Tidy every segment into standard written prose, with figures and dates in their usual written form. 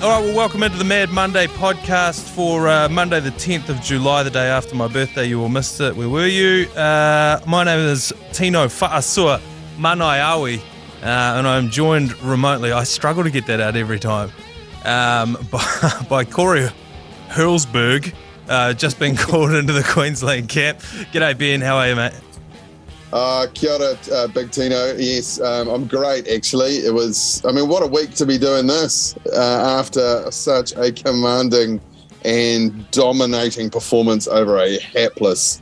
All right, well, welcome into the Mad Monday podcast for Monday the 10th of July, the day after my birthday. You all missed it. Where were you? My name is Tino Whaasua Manaia, and I'm joined remotely. I struggle to get that out every time. By Corey Hurlsberg, just been called into the Queensland camp. G'day, Ben. How are you, mate? Kia ora, Big Tino. Yes, I'm great, actually. It was, what a week to be doing this after such a commanding and dominating performance over a hapless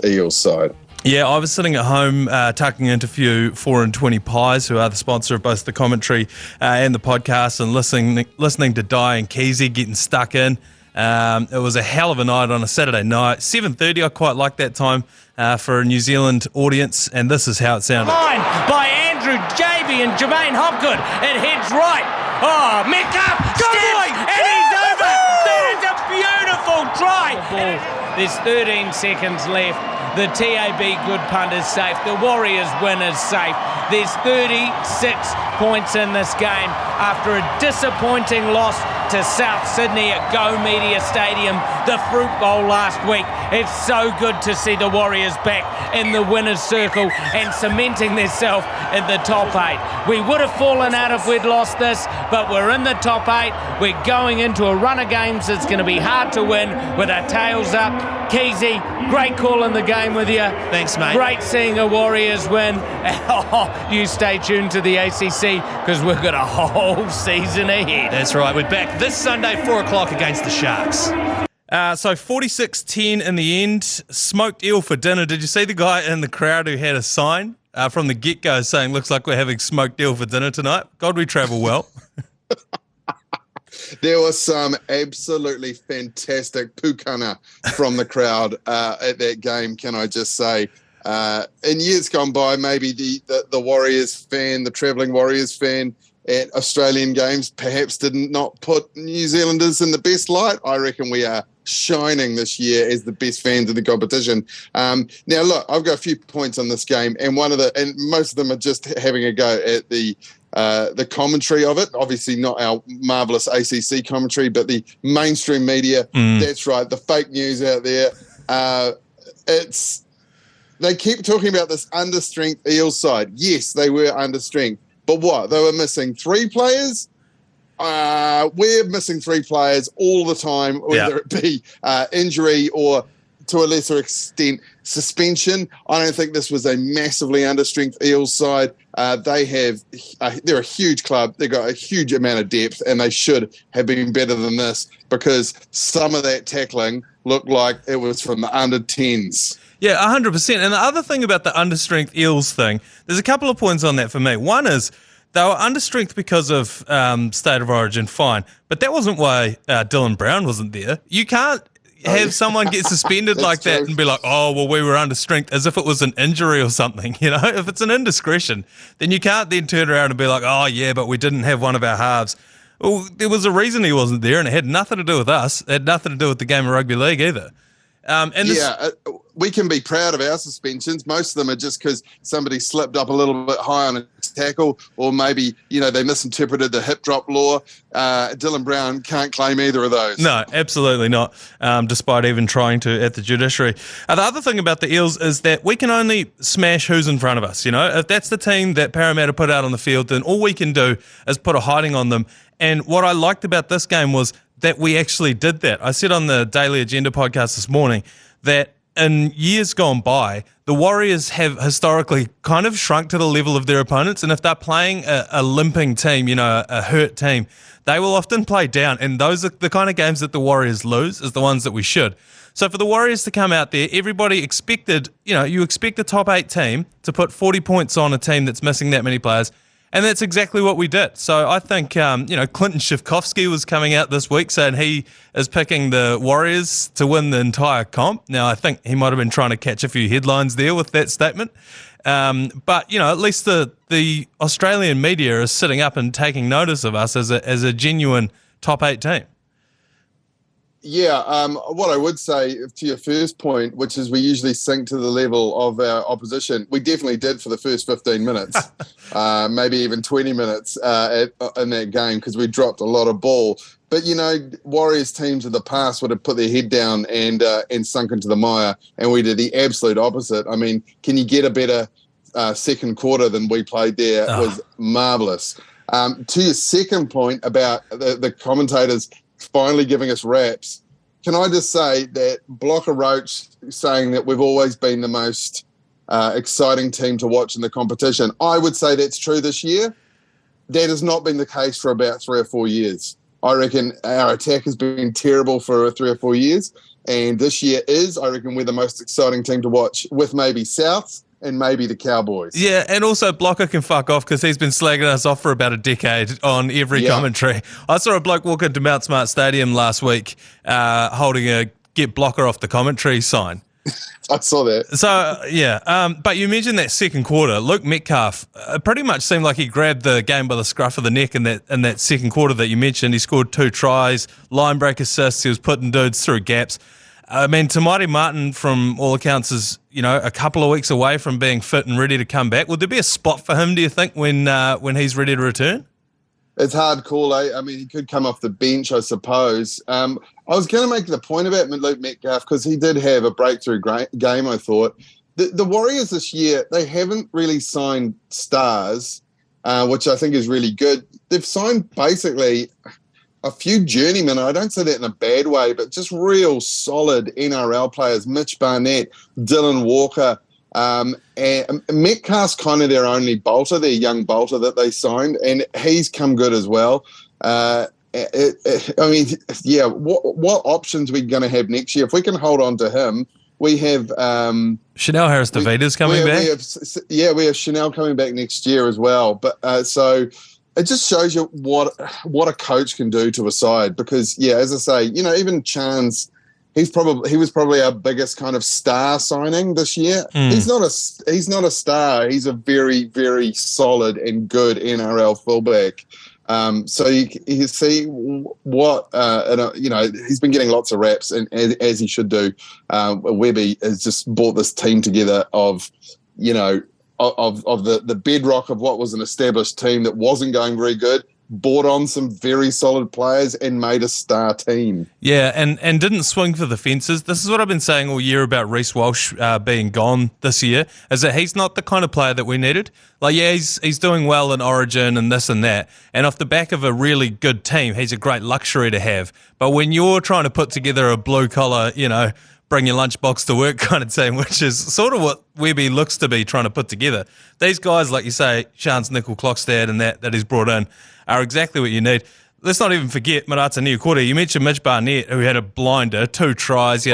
Eels side. Yeah, I was sitting at home tucking into a few 4 and 20 Pies, who are the sponsor of both the commentary and the podcast, and listening to Di and Keezy getting stuck in. It was a hell of a night on a Saturday night. 7:30, I quite like that time for a New Zealand audience, and this is how it sounded. Line by Andrew Javey and Jermaine Hopgood. It heads right. Oh, Mecca steps, and he's over. That is a beautiful try. There's 13 seconds left. The TAB good punt is safe. The Warriors win is safe. There's 36 points in this game after a disappointing loss to South Sydney at Go Media Stadium, the Fruit Bowl last week. It's so good to see the Warriors back in the winner's circle and cementing themselves in the top 8. We would have fallen out if we'd lost this, but we're in the top 8. We're going into a run of games that's going to be hard to win with our tails up. Keezy, great call in the game with you. Thanks, mate. Great seeing the Warriors win. You stay tuned to the ACC because we've got a whole season ahead. That's right. We're back this Sunday, 4 o'clock against the Sharks. So 46-10 in the end. Smoked eel for dinner. Did you see the guy in the crowd who had a sign from the get-go saying, looks like we're having smoked eel for dinner tonight? God, we travel well. There was some absolutely fantastic pukana from the crowd at that game, can I just say. In years gone by, maybe the Warriors fan, the travelling Warriors fan at Australian games perhaps did not put New Zealanders in the best light. I reckon we are shining this year as the best fans in the competition. Now, look, I've got a few points on this game, and most of them are just having a go at the commentary of it. Obviously not our marvellous ACC commentary, but the mainstream media. That's right, the fake news out there. They keep talking about this understrength Eels side. Yes, they were understrength. But what? They were missing 3 players? We're missing 3 players all the time, whether it be injury or, to a lesser extent, suspension. I don't think this was a massively understrength Eels side. They're a huge club. They've got a huge amount of depth, and they should have been better than this because some of that tackling looked like it was from the under-10s. Yeah, 100%. And the other thing about the understrength Eels thing, there's a couple of points on that for me. One is they were understrength because of State of Origin, fine. But that wasn't why Dylan Brown wasn't there. You can't have someone get suspended like that and be like, oh, well, we were understrength, as if it was an injury or something. You know, if it's an indiscretion, then you can't then turn around and be like, oh, yeah, but we didn't have one of our halves. Well, there was a reason he wasn't there, and it had nothing to do with us. It had nothing to do with the game of rugby league either. We can be proud of our suspensions. Most of them are just because somebody slipped up a little bit high on a tackle, or maybe, they misinterpreted the hip drop law. Dylan Brown can't claim either of those. No, absolutely not, despite even trying to at the judiciary. The other thing about the Eels is that we can only smash who's in front of us. If that's the team that Parramatta put out on the field, then all we can do is put a hiding on them. And what I liked about this game was that we actually did that. I said on the Daily Agenda podcast this morning that in years gone by, the Warriors have historically kind of shrunk to the level of their opponents, and if they're playing a limping team, a hurt team, they will often play down, and those are the kind of games that the Warriors lose, is the ones that we should. So for the Warriors to come out there, everybody expected, you expect a top 8 team to put 40 points on a team that's missing that many players, and that's exactly what we did. So I think, Clinton Shivkovsky was coming out this week saying he is picking the Warriors to win the entire comp. Now, I think he might have been trying to catch a few headlines there with that statement. But, at least the Australian media is sitting up and taking notice of us as a genuine top 8 team. What I would say to your first point, which is we usually sink to the level of our opposition, we definitely did for the first 15 minutes, maybe even 20 minutes in that game because we dropped a lot of ball. But, Warriors teams of the past would have put their head down and sunk into the mire, and we did the absolute opposite. I mean, can you get a better second quarter than we played there? It was marvellous. To your second point about the commentators finally giving us raps, can I just say that Blocka wrote saying that we've always been the most exciting team to watch in the competition. I would say that's true this year. That has not been the case for about 3 or 4 years. I reckon our attack has been terrible for 3 or 4 years, and this year I reckon we're the most exciting team to watch, with maybe South and maybe the Cowboys. Yeah, and also Blocka can fuck off because he's been slagging us off for about a decade on every commentary. I saw a bloke walk into Mount Smart Stadium last week holding a "Get Blocka off the commentary" sign. I saw that. So, but you mentioned that second quarter. Luke Metcalf pretty much seemed like he grabbed the game by the scruff of the neck in that second quarter that you mentioned. He scored 2 tries, line break assists. He was putting dudes through gaps. I mean, Tamari Martin, from all accounts, is a couple of weeks away from being fit and ready to come back. Would there be a spot for him, do you think, when he's ready to return? It's hard call, eh? I mean, he could come off the bench, I suppose. I was going to make the point about Luke Metcalf because he did have a breakthrough game, I thought. The Warriors this year, they haven't really signed stars, which I think is really good. They've signed basically a few journeymen. I don't say that in a bad way, but just real solid NRL players. Mitch Barnett, Dylan Walker, and Metcalf's kind of their only bolter, their young bolter that they signed, and he's come good as well. What options are we going to have next year? If we can hold on to him, we have Chanel Harris-Davida's coming back. We have Chanel coming back next year as well. But so it just shows you what a coach can do to a side. Because as I say, even Chance, he was probably our biggest kind of star signing this year. He's not a star. He's a very, very solid and good NRL fullback. So you see what he's been getting lots of reps, and as he should do. Webby has just brought this team together of the bedrock of what was an established team that wasn't going very good. Brought on some very solid players and made a star team. Yeah, and didn't swing for the fences. This is what I've been saying all year about Reece Walsh being gone this year, is that he's not the kind of player that we needed. He's doing well in Origin and this and that, and off the back of a really good team, he's a great luxury to have. But when you're trying to put together a blue-collar, bring your lunchbox to work kind of team, which is sort of what Webby looks to be trying to put together, these guys, like you say, Chance Nickel-Klokstad and that he's brought in, are exactly what you need. Let's not even forget Marata Niukore. You mentioned Mitch Barnett, who had a blinder, 2 tries.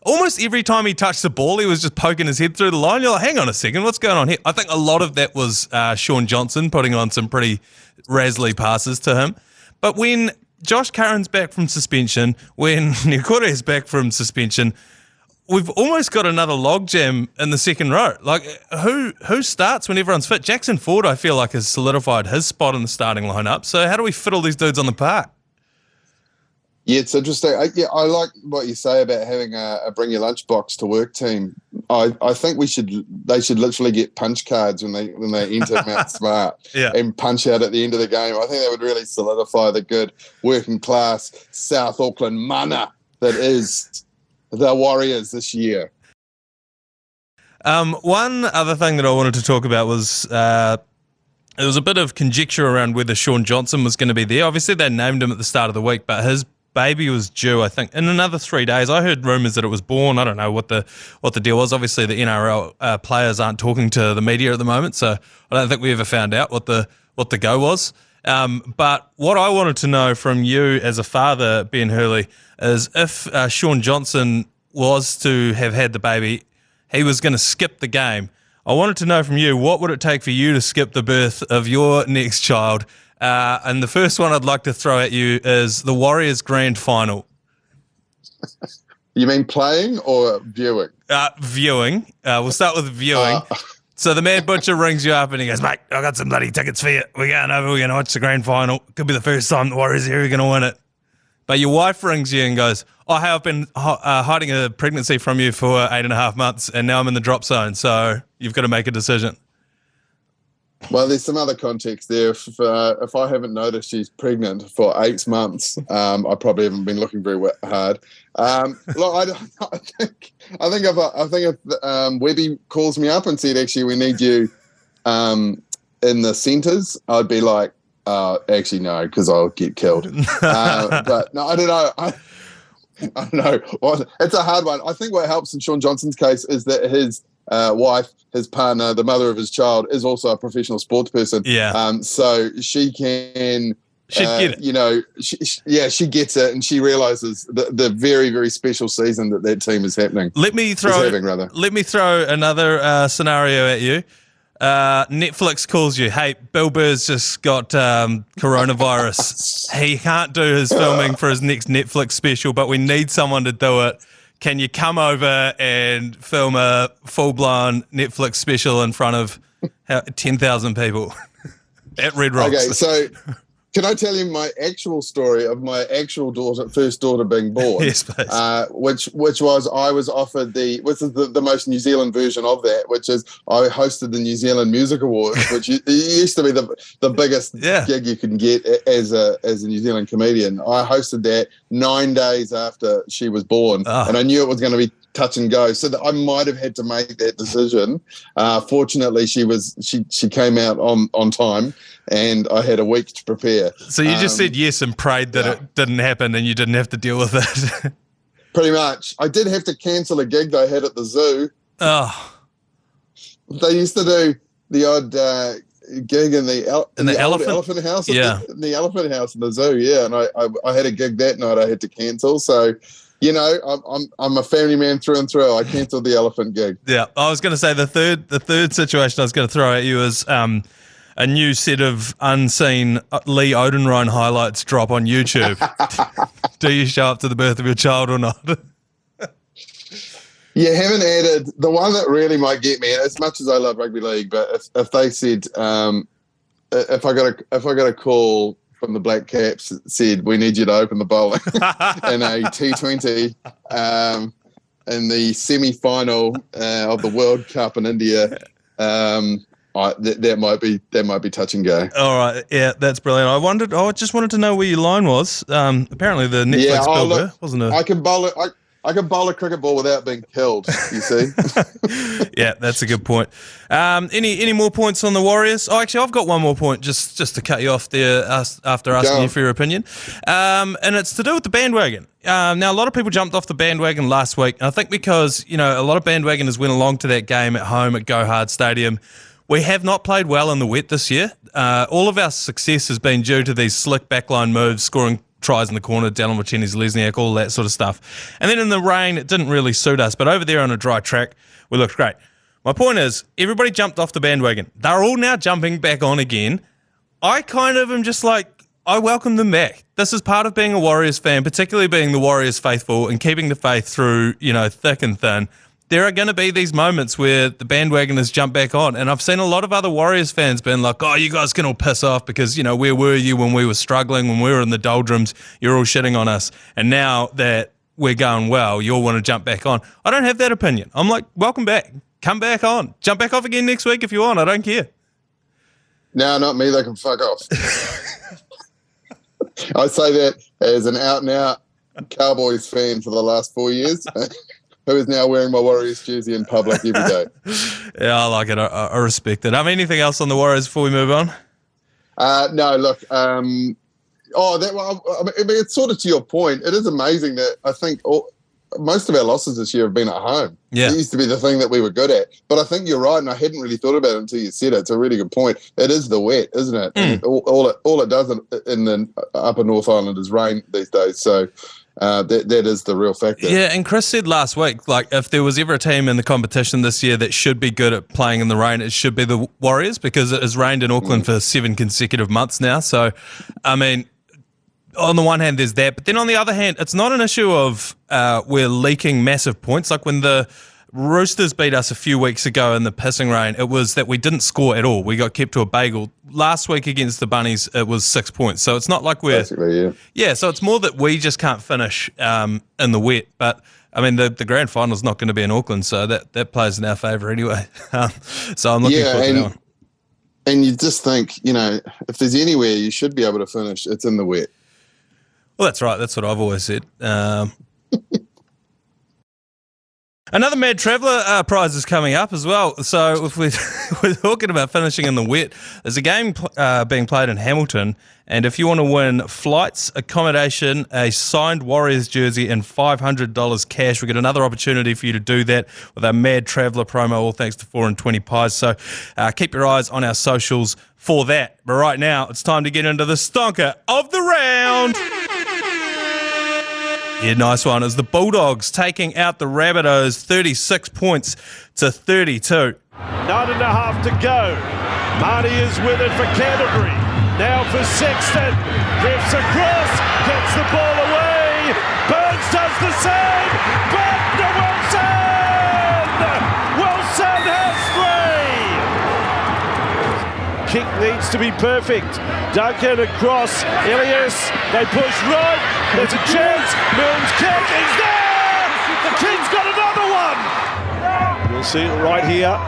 Almost every time he touched the ball, he was just poking his head through the line. You're like, hang on a second, what's going on here? I think a lot of that was Sean Johnson putting on some pretty razzly passes to him. But when Josh Curran's back from suspension, when Niukore is back from suspension, we've almost got another logjam in the second row. Who starts when everyone's fit? Jackson Ford, I feel like, has solidified his spot in the starting lineup. So how do we fit all these dudes on the park? Yeah, it's interesting. I like what you say about having a bring your lunchbox to work team. I think they should literally get punch cards when they enter Mount Smart and punch out at the end of the game. I think that would really solidify the good working class South Auckland mana that is the Warriors this year. One other thing that I wanted to talk about was there was a bit of conjecture around whether Sean Johnson was going to be there. Obviously, they named him at the start of the week, but his baby was due, I think, in another 3 days. I heard rumours that it was born. I don't know what the deal was. Obviously, the NRL players aren't talking to the media at the moment, so I don't think we ever found out what the go was. But what I wanted to know from you as a father, Ben Hurley, is if Sean Johnson was to have had the baby, he was going to skip the game. I wanted to know from you, what would it take for you to skip the birth of your next child? And the first one I'd like to throw at you is the Warriors Grand Final. You mean playing or viewing? Viewing. We'll start with viewing. So the Mad Butcher rings you up and he goes, mate, I got some bloody tickets for you. We're going over, we're going to watch the Grand Final. Could be the first time the Warriors are ever going to win it. But your wife rings you and goes, "Oh, hey, I've been hiding a pregnancy from you for 8.5 months, and now I'm in the drop zone. So you've got to make a decision." Well, there's some other context there. If I haven't noticed she's pregnant for 8 months, I probably haven't been looking very hard. Look, I think if Webby calls me up and said, "Actually, we need you in the centres," I'd be like, "Actually, no, because I'll get killed." But no, I don't know. I don't know. Well, it's a hard one. I think what helps in Sean Johnson's case is that his wife, his partner, the mother of his child, is also a professional sports person. Yeah. So she can, She'd get it. you know, she gets it, and she realizes the very, very special season that team is happening. Let me throw another scenario at you. Netflix calls you, "Hey, Bill Burr's just got coronavirus. He can't do his filming for his next Netflix special, but we need someone to do it. Can you come over and film a full-blown Netflix special in front of 10,000 people at Red Rocks?" Okay, so can I tell you my actual story of my actual first daughter being born? Yes, please. Which was I was offered which is the most New Zealand version of that, which is I hosted the New Zealand Music Awards, which used to be the biggest gig you can get as a New Zealand comedian. I hosted that 9 days after she was born, and I knew it was going to be touch and go, so that I might have had to make that decision. Fortunately, she came out on time, and I had a week to prepare. So you just said yes and prayed that it didn't happen, and you didn't have to deal with it. Pretty much. I did have to cancel a gig they had at the zoo. Oh, they used to do the odd gig in the elephant house. Yeah, the elephant house in the zoo. Yeah, and I had a gig that night. I had to cancel. So, you know, I'm a family man through and through. I cancelled the elephant gig. Yeah, I was going to say the third situation I was going to throw at you is a new set of unseen Lee Odenrine highlights drop on YouTube. Do you show up to the birth of your child or not? You haven't added the one that really might get me, as much as I love rugby league. But if they said, if I got a call from the Black Caps that said, "We need you to open the bowling in a T20 in the semi-final of the World Cup in India," that might be touch and go. All right, yeah, that's brilliant. I just wanted to know where your line was. Apparently the Netflix builder wasn't it? I can bowl it. I can bowl a cricket ball without being killed. You see? Yeah, that's a good point. Any more points on the Warriors? Oh, actually, I've got one more point just to cut you off there after asking you for your opinion, and it's to do with the bandwagon. Now, a lot of people jumped off the bandwagon last week, and I think because a lot of bandwagoners went along to that game at home at Go Hard Stadium. We have not played well in the wet this year. All of our success has been due to these slick backline moves, scoring tries in the corner, Dallin Wacheni's Lesniak, all that sort of stuff. And then in the rain, it didn't really suit us. But over there on a dry track, we looked great. My point is, everybody jumped off the bandwagon. They're all now jumping back on again. I kind of am just like, I welcome them back. This is part of being a Warriors fan, particularly being the Warriors faithful and keeping the faith through, thick and thin. There are going to be these moments where the bandwagoners jump back on. And I've seen a lot of other Warriors fans being like, "Oh, you guys can all piss off because, where were you when we were struggling, when we were in the doldrums? You're all shitting on us. And now that we're going well, you all want to jump back on." I don't have that opinion. I'm like, welcome back. Come back on. Jump back off again next week if you want. I don't care. No, not me. They can fuck off. I say that as an out-and-out Cowboys fan for the last 4 years. Who is now wearing my Warriors jersey in public every day. Yeah, I like it. I respect it. Anything else on the Warriors before we move on? No, look. It's sort of to your point. It is amazing that I think most of our losses this year have been at home. Yeah. It used to be the thing that we were good at. But I think you're right, and I hadn't really thought about it until you said it. It's a really good point. It is the wet, isn't it? And all it does in the upper North Island is rain these days. So that is the real factor. Yeah, and Chris said last week, like, if there was ever a team in the competition this year that should be good at playing in the rain, it should be the Warriors, because it has rained in Auckland for 7 consecutive months now. So, I mean, on the one hand, there's that. But then on the other hand, it's not an issue of we're leaking massive points. Like when the Roosters beat us a few weeks ago in the pissing rain, it was that we didn't score at all. We got kept to a bagel. last week against the Bunnies, it was 6 points. So it's not like we're... Basically, yeah. Yeah, so it's more that we just can't finish in the wet. But, I mean, the grand final's not going to be in Auckland, so that plays in our favour anyway. So I'm looking forward to that one. And you just think, if there's anywhere you should be able to finish, it's in the wet. Well, that's right. That's what I've always said. Another Mad Traveller prize is coming up as well. So if we're talking about finishing in the wet, there's a game being played in Hamilton, and if you want to win flights, accommodation, a signed Warriors jersey, and $500 cash, we get another opportunity for you to do that with our Mad Traveller promo, all thanks to 4 and 20 Pies. So keep your eyes on our socials for that. But right now, it's time to get into the Stonka of the round. Yeah, nice one. It's the Bulldogs taking out the Rabbitohs 36 points to 32. 9.5 to go. Marty is with it for Canterbury. Now for Sexton. Drifts across. Gets the ball away. Burns does the same. Back to Wilson. Wilson has 3. Kick needs to be perfect. Duncan across. Ilias. They push right. There's a chance. Milne's kick is there. The King's got another one. You'll see it right here.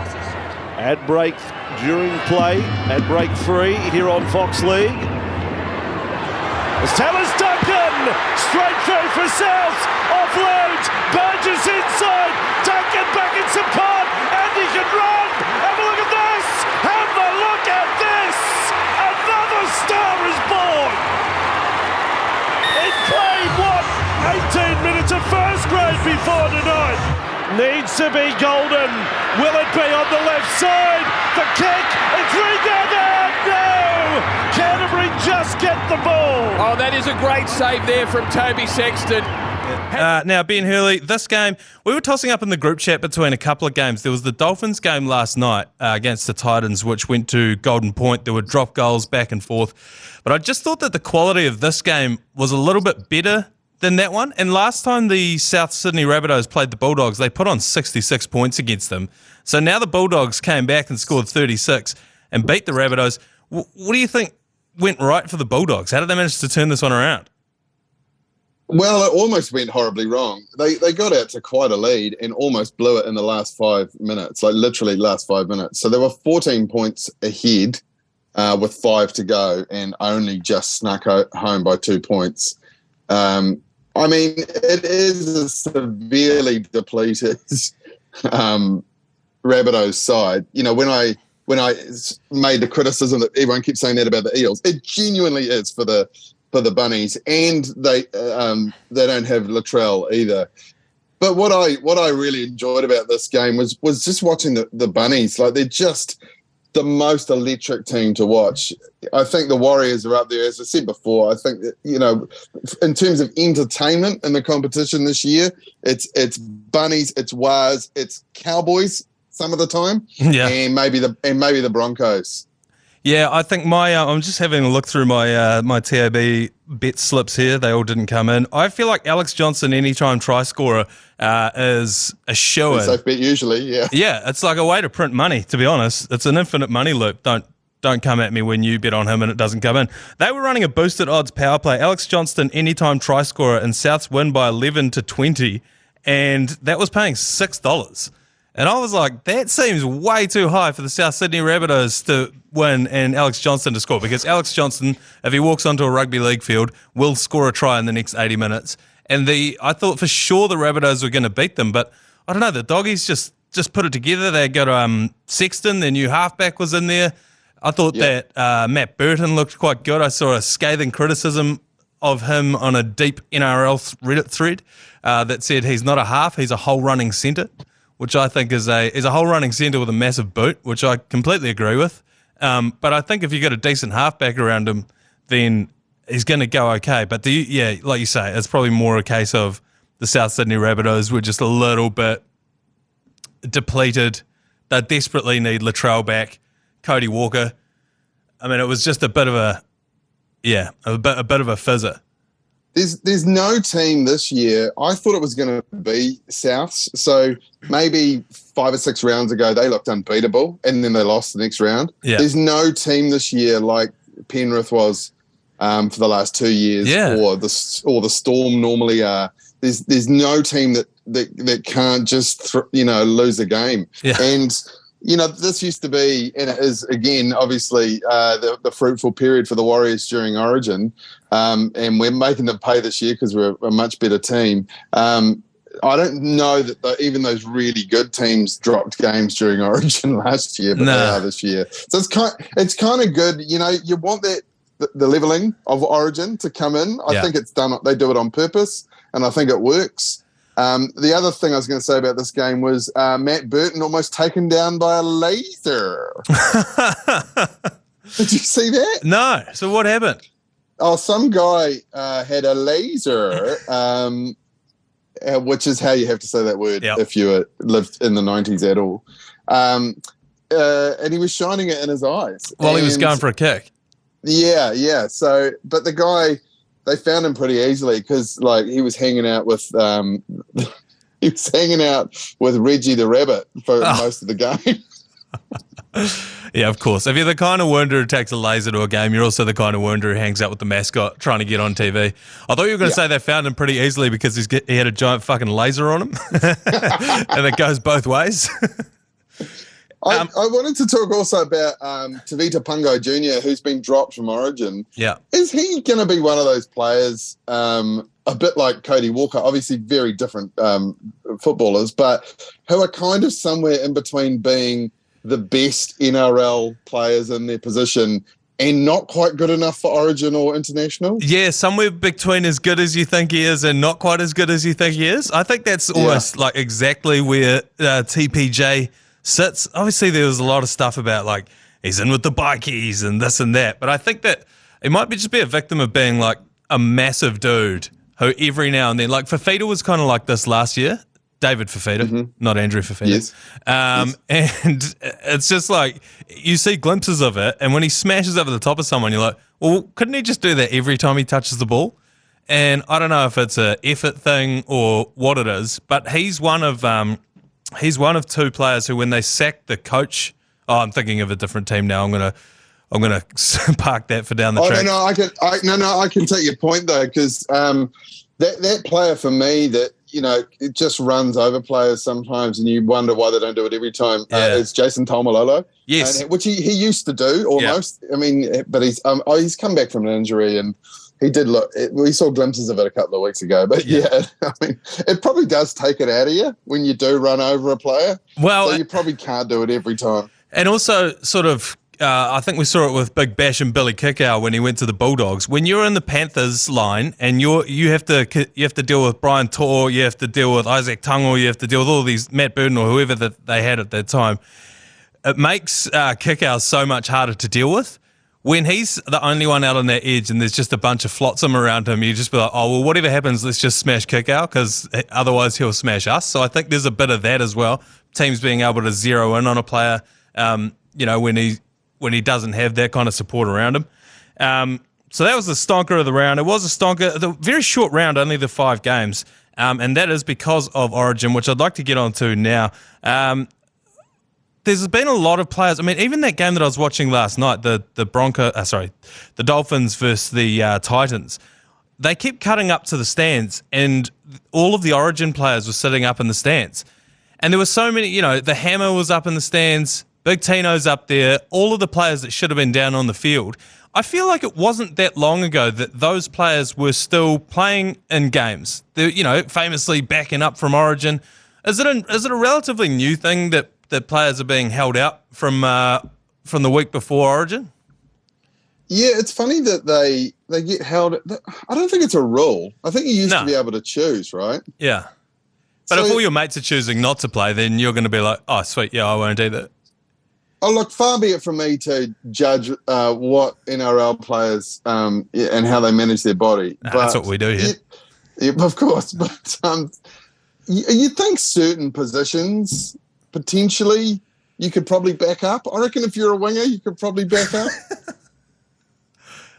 Ad break during play. Ad break 3 here on Fox League. As Tallis Duncan straight through for South. Offloads. Burgess inside. Duncan back in support. And he can run. Have a look at this. Have a look at this. Another star is born. It played, 18 minutes of first grade before tonight. Needs to be golden. Will it be on the left side? The kick, it's rebounded. No! Canterbury just get the ball. Oh, that is a great save there from Toby Sexton. Now, Ben Hurley, this game, we were tossing up in the group chat between a couple of games. There was the Dolphins game last night against the Titans, which went to Golden Point. There were drop goals back and forth. But I just thought that the quality of this game was a little bit better than that one. And last time the South Sydney Rabbitohs played the Bulldogs, they put on 66 points against them. So now the Bulldogs came back and scored 36 and beat the Rabbitohs. What do you think went right for the Bulldogs? How did they manage to turn this one around? Well, it almost went horribly wrong. They got out to quite a lead and almost blew it in the last 5 minutes, like literally last 5 minutes. So they were 14 points ahead with 5 to go and only just snuck home by 2 points. I mean, it is a severely depleted Rabbitohs side. When I made the criticism that everyone keeps saying that about the Eels, it genuinely is for the Bunnies, and they don't have Latrell either. But what I really enjoyed about this game was just watching the Bunnies. Like, they're just the most electric team to watch. I think the Warriors are up there. As I said before, I think that, in terms of entertainment in the competition this year, it's Bunnies, it's Wars, it's Cowboys some of the time, and maybe the Broncos. Yeah, I think I'm just having a look through my TAB bet slips here. They all didn't come in. I feel like Alex Johnson, anytime try scorer, is a show-in. Safe bet usually, yeah. Yeah, it's like a way to print money, to be honest. It's an infinite money loop. Don't come at me when you bet on him and it doesn't come in. They were running a boosted odds power play. Alex Johnston, anytime try scorer, and Souths win by 11 to 20, and that was paying $6. And I was like, that seems way too high for the South Sydney Rabbitohs to win and Alex Johnston to score, because Alex Johnston, if he walks onto a rugby league field, will score a try in the next 80 minutes. And I thought for sure the Rabbitohs were going to beat them, but I don't know, the Doggies just put it together. They got Sexton, their new halfback, was in there. I thought that Matt Burton looked quite good. I saw a scathing criticism of him on a deep NRL Reddit thread that said he's not a half, he's a whole running centre, which I think is a whole running centre with a massive boot, which I completely agree with. But I think if you got a decent halfback around him, then he's going to go okay. But like you say, it's probably more a case of the South Sydney Rabbitohs were just a little bit depleted. They desperately need Latrell back, Cody Walker. I mean, it was just a bit of a bit of a fizzer. there's no team this year. I thought it was going to be Souths. So maybe 5 or 6 rounds ago, they looked unbeatable, and then they lost the next round. Yeah. There's no team this year like Penrith was for the last 2 years, or the Storm normally are. There's no team that can't just lose a game. Yeah. And this used to be, and it is again, obviously, the fruitful period for the Warriors during Origin, and we're making them pay this year because we're a much better team. I don't know that even those really good teams dropped games during Origin last year, but they are this year. So it's kind of good. You want the leveling of Origin to come in. I think it's done. They do it on purpose, and I think it works. The other thing I was going to say about this game was Matt Burton almost taken down by a laser. Did you see that? No. So what happened? Oh, some guy had a laser, which is how you have to say that word if you lived in the 90s at all. And he was shining it in his eyes. While he was going for a kick. Yeah. So, but the guy, they found him pretty easily because, he was hanging out with Reggie the Rabbit for most of the game. Yeah, of course. If you're the kind of wounded who takes a laser to a game, you're also the kind of wounded who hangs out with the mascot trying to get on TV. I thought you were going to say they found him pretty easily because he had a giant fucking laser on him, and it goes both ways. I wanted to talk also about Tavita Pungo Jr., who's been dropped from Origin. Yeah. Is he going to be one of those players, a bit like Cody Walker, obviously very different footballers, but who are kind of somewhere in between being the best NRL players in their position and not quite good enough for Origin or International? Yeah, somewhere between as good as you think he is and not quite as good as you think he is. I think that's almost like exactly where TPJ sits. Obviously, there was a lot of stuff about he's in with the bikies and this and that, but I think that it might just be a victim of being a massive dude who every now and then, Fafita was kind of like this last year. David Fafita, not Andrew Fafita. Yes. And it's just you see glimpses of it, and when he smashes over the top of someone, you're like, well, couldn't he just do that every time he touches the ball? And I don't know if it's an effort thing or what it is, but he's one of two players who, when they sack the coach, I'm thinking of a different team now. I'm gonna park that for down the track. I can take your point though, because that player for me that it just runs over players sometimes, and you wonder why they don't do it every time. It's Jason Taumalolo, yes, which he used to do almost. Yeah. I mean, but he's come back from an injury, and he did look. We saw glimpses of it a couple of weeks ago, but I mean, it probably does take it out of you when you do run over a player. Well, so you probably can't do it every time. And also, sort of. I think we saw it with Big Bash and Billy Kickow when he went to the Bulldogs. When you're in the Panthers line and you have to deal with Brian Tor, you have to deal with Isaac Tungo, you have to deal with all these, Matt Burton or whoever that they had at that time, it makes Kickow so much harder to deal with. When he's the only one out on that edge and there's just a bunch of flotsam around him, you just be like, oh, well, whatever happens, let's just smash Kickow because otherwise he'll smash us. So I think there's a bit of that as well. Teams being able to zero in on a player, when he doesn't have that kind of support around him. So that was the stonker of the round. It was a stonker, the very short round, only the 5 games, and that is because of Origin, which I'd like to get onto now. There's been a lot of players. I mean, even that game that I was watching last night, the Dolphins versus the Titans, they kept cutting up to the stands, and all of the Origin players were sitting up in the stands. And there were so many, the Hammer was up in the stands, Big Tino's up there, all of the players that should have been down on the field. I feel like it wasn't that long ago that those players were still playing in games. They're, famously backing up from Origin. Is it a relatively new thing that players are being held out from the week before Origin? Yeah, it's funny that they get held. I don't think it's a rule. I think you used to be able to choose, right? Yeah. But if all your mates are choosing not to play, then you're going to be like, oh, sweet, yeah, I won't do that. Oh, look, far be it from me to judge what NRL players and how they manage their body. But that's what we do here. Of course. But you think certain positions, potentially, you could probably back up? I reckon if you're a winger, you could probably back up.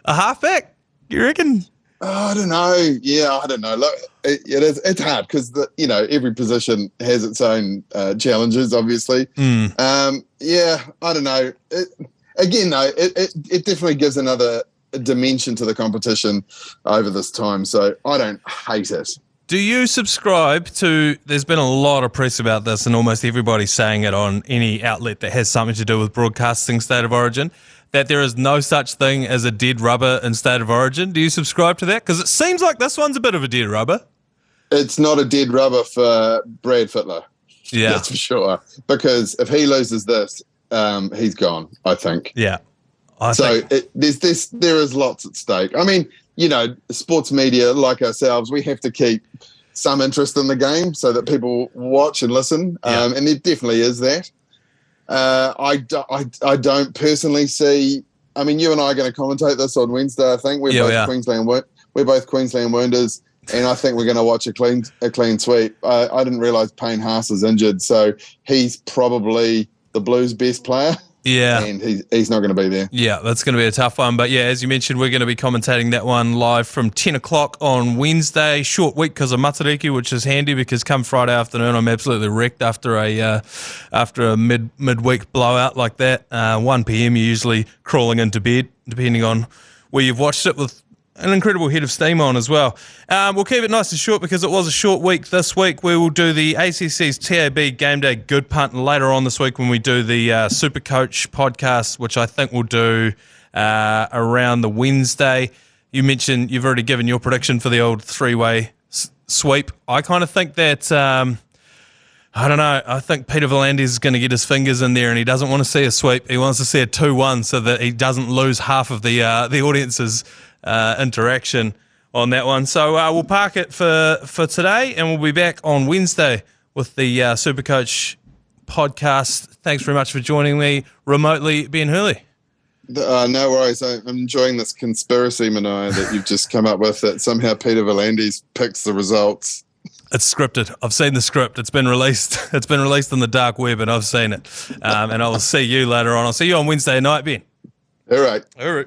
A halfback? You reckon? I don't know. Yeah, I don't know. Look, it's hard because every position has its own challenges. Obviously, yeah, I don't know. It definitely gives another dimension to the competition over this time. So I don't hate it. Do you subscribe to, there's been a lot of press about this and almost everybody's saying it on any outlet that has something to do with broadcasting State of Origin, that there is no such thing as a dead rubber in State of Origin. Do you subscribe to that? Because it seems like this one's a bit of a dead rubber. It's not a dead rubber for Brad Fittler. Yeah. That's for sure. Because if he loses this, he's gone, I think. Yeah. There is lots at stake. I mean, sports media like ourselves, we have to keep some interest in the game so that people watch and listen. And there definitely is that. I don't personally see. I mean, you and I are going to commentate this on Wednesday. I think we're both Queensland Wounders, and I think we're going to watch a clean sweep. I didn't realise Payne Haas is injured, so he's probably the Blues' best player. Yeah. And he's not going to be there. Yeah, that's going to be a tough one. But yeah, as you mentioned, we're going to be commentating that one live from 10 o'clock on Wednesday. Short week because of Matariki, which is handy because come Friday afternoon, I'm absolutely wrecked after a midweek blowout like that. 1 p.m. you're usually crawling into bed, depending on where you've watched it, with an incredible head of steam on as well. We'll keep it nice and short because it was a short week this week. We will do the ACC's TAB Game Day Good Punt later on this week when we do the Super Coach podcast, which I think we'll do around the Wednesday. You mentioned you've already given your prediction for the old three-way sweep. I kind of think that, I don't know, I think Peter V'landys is going to get his fingers in there and he doesn't want to see a sweep. He wants to see a 2-1 so that he doesn't lose half of the audience's interaction on that one. So we'll park it for today and we'll be back on Wednesday with the Supercoach podcast. Thanks very much for joining me remotely, Ben Hurley. No worries. I'm enjoying this conspiracy, Manaia, that you've just come up with, that somehow Peter V'landys picks the results. It's scripted. I've seen the script. It's been released. It's been released on the dark web and I've seen it. And I will see you later on. I'll see you on Wednesday night, Ben. All right. All right.